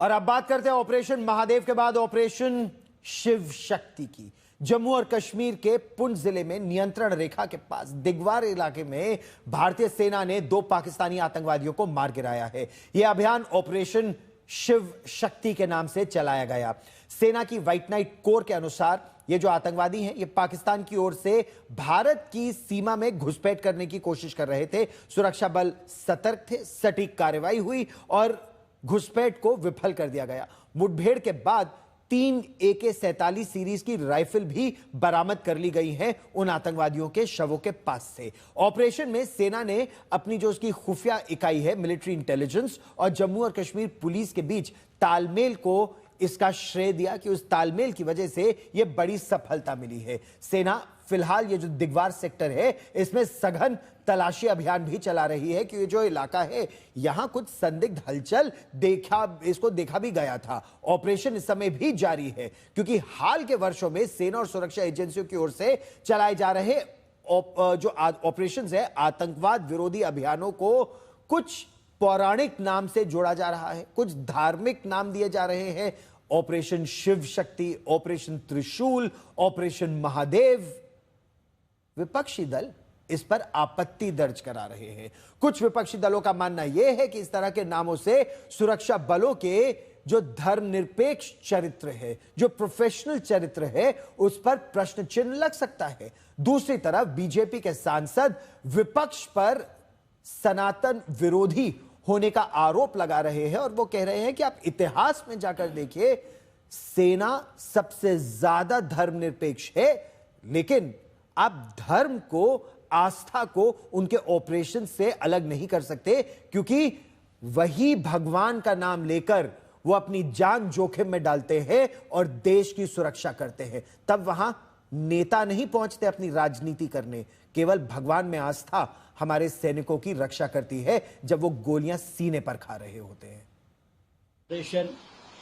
और अब बात करते हैं ऑपरेशन महादेव के बाद ऑपरेशन शिव शक्ति की। जम्मू और कश्मीर के पुंछ जिले में नियंत्रण रेखा के पास दिगवार इलाके में भारतीय सेना ने 2 पाकिस्तानी आतंकवादियों को मार गिराया है। यह अभियान ऑपरेशन शिव शक्ति के नाम से चलाया गया। सेना की व्हाइट नाइट कोर के अनुसार ये जो आतंकवादी हैं ये पाकिस्तान की ओर से भारत की सीमा में घुसपैठ करने की कोशिश कर रहे थे। सुरक्षा बल सतर्क थे, सटीक कार्रवाई हुई और घुसपैठ को विफल कर दिया गया। मुठभेड़ के बाद 3 AK-47 सीरीज की राइफल भी बरामद कर ली गई हैं उन आतंकवादियों के शवों के पास से। ऑपरेशन में सेना ने अपनी जो उसकी खुफिया इकाई है मिलिट्री इंटेलिजेंस और जम्मू और कश्मीर पुलिस के बीच तालमेल को इसका श्रेय दिया कि उस तालमेल की वजह से यह बड़ी सफलता मिली है। सेना फिलहाल ये जो दिगवार सेक्टर है इसमें सघन तलाशी अभियान भी चला रही है कि ये जो इलाका है यहां कुछ संदिग्ध हलचल देखा भी गया था। ऑपरेशन इस समय भी जारी है क्योंकि हाल के वर्षों में सेना और सुरक्षा एजेंसियों की ओर से चलाए जा रहे जो ऑपरेशन है आतंकवाद विरोधी अभियानों को कुछ पौराणिक नाम से जोड़ा जा रहा है, कुछ धार्मिक नाम दिए जा रहे हैं। ऑपरेशन शिव शक्ति, ऑपरेशन त्रिशूल, ऑपरेशन महादेव। विपक्षी दल इस पर आपत्ति दर्ज करा रहे हैं। कुछ विपक्षी दलों का मानना यह है कि इस तरह के नामों से सुरक्षा बलों के जो धर्मनिरपेक्ष चरित्र है, जो प्रोफेशनल चरित्र है, उस पर प्रश्न चिन्ह लग सकता है। दूसरी तरफ बीजेपी के सांसद विपक्ष पर सनातन विरोधी होने का आरोप लगा रहे हैं और वो कह रहे हैं कि आप इतिहास में जाकर देखिए, सेना सबसे ज्यादा धर्मनिरपेक्ष है, लेकिन आप धर्म को, आस्था को उनके ऑपरेशन से अलग नहीं कर सकते क्योंकि वही भगवान का नाम लेकर वो अपनी जान जोखिम में डालते हैं और देश की सुरक्षा करते हैं। तब वहां नेता नहीं पहुंचते अपनी राजनीति करने, केवल भगवान में आस्था हमारे सैनिकों की रक्षा करती है जब वो गोलियां सीने पर खा रहे होते हैं।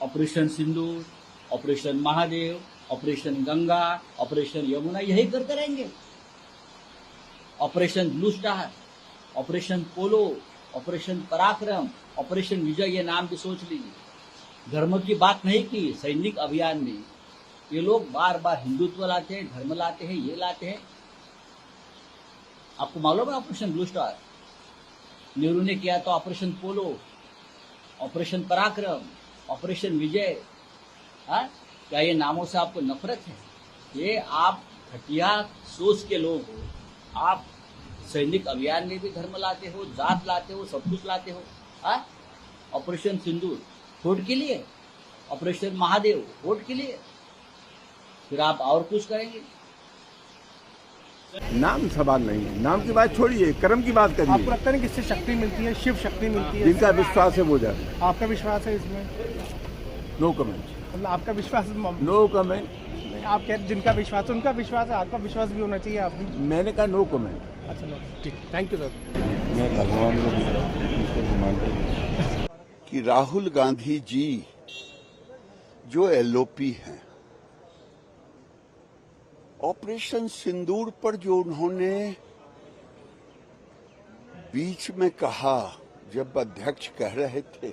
Operation Sindoor, operation Mahadev, operation Ganga, operation Yamuna, यही करते रहेंगे। Operation blue star, operation Polo, operation Parakram, operation Vijay, ये नाम भी सोच लीजिए। धर्म की बात नहीं की सैनिक अभियान में। ये लोग बार बार हिंदुत्व लाते हैं, धर्म लाते हैं, ये लाते हैं। आपको मालूम है ऑपरेशन ब्लू स्टार नेहरू ने किया तो operation Polo, operation Parakram, operation विजय। क्या ये नामों से आपको नफरत है? ये आप घटिया सोच के लोग हो। आप सैनिक अभियान में भी धर्म लाते हो, जात लाते हो, सब कुछ लाते हो। ऑपरेशन सिंदूर वोट के लिए, ऑपरेशन महादेव वोट के लिए, फिर आप और कुछ करेंगे। नाम सवाल नहीं है, नाम की बात छोड़िए, कर्म की बात करिए। आपको लगता है किससे शक्ति मिलती है? शिव शक्ति मिलती है। जिनका विश्वास है वो जाने। आपका विश्वास है इसमें? No comment. मतलब आपका विश्वास? No comment. आप कह जिनका विश्वास है उनका विश्वास है, आपका विश्वास भी होना चाहिए। आप भी? मैंने कहा नो कमेंट। अच्छा, ठीक, थैंक यू सर। मैं भगवान को मानता हूं कि राहुल गांधी जी जो LOP हैं, ऑपरेशन सिंदूर पर जो उन्होंने बीच में कहा, जब अध्यक्ष कह रहे थे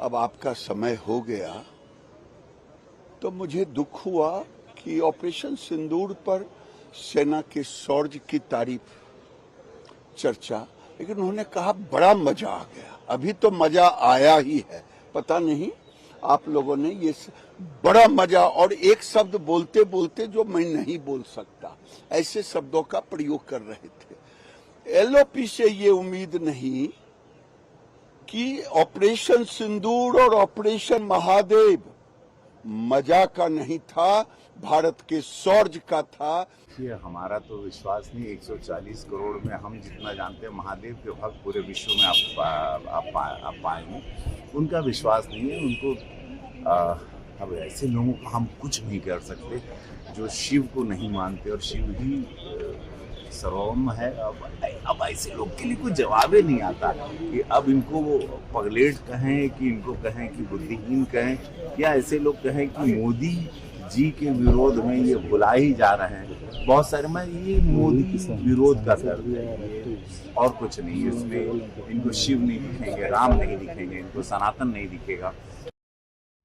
अब आपका समय हो गया, तो मुझे दुख हुआ कि ऑपरेशन सिंदूर पर सेना के शौर्य की तारीफ चर्चा, लेकिन उन्होंने कहा बड़ा मजा आ गया। अभी तो मजा आया ही है, पता नहीं आप लोगों ने ये बड़ा मजा, और एक शब्द बोलते बोलते जो मैं नहीं बोल सकता, ऐसे शब्दों का प्रयोग कर रहे थे। LOP से ये उम्मीद नहीं कि ऑपरेशन सिंदूर और ऑपरेशन महादेव मजा का नहीं था, भारत के शौर्य का था। ये हमारा तो विश्वास नहीं, 140 करोड़ में हम जितना जानते हैं महादेव के भक्त पूरे विश्व में आप पाएंगे, उनका विश्वास नहीं है उनको। अब ऐसे लोगों को हम कुछ नहीं कर सकते जो शिव को नहीं मानते, और शिव ही सर्वोम है। अब ऐसे लोग के लिए कोई जवाब ही नहीं आता कि अब इनको वो पगलेट कहें कि इनको कहें कि बुद्धिहीन कहें, या ऐसे लोग कहें कि मोदी जी के विरोध में ये बुला ही जा रहे हैं। बहुत सारे में ये मोदी विरोध का दर्द है और कुछ नहीं। इसमें इनको शिव नहीं दिखेंगे, राम नहीं दिखेंगे, इनको सनातन नहीं दिखेगा।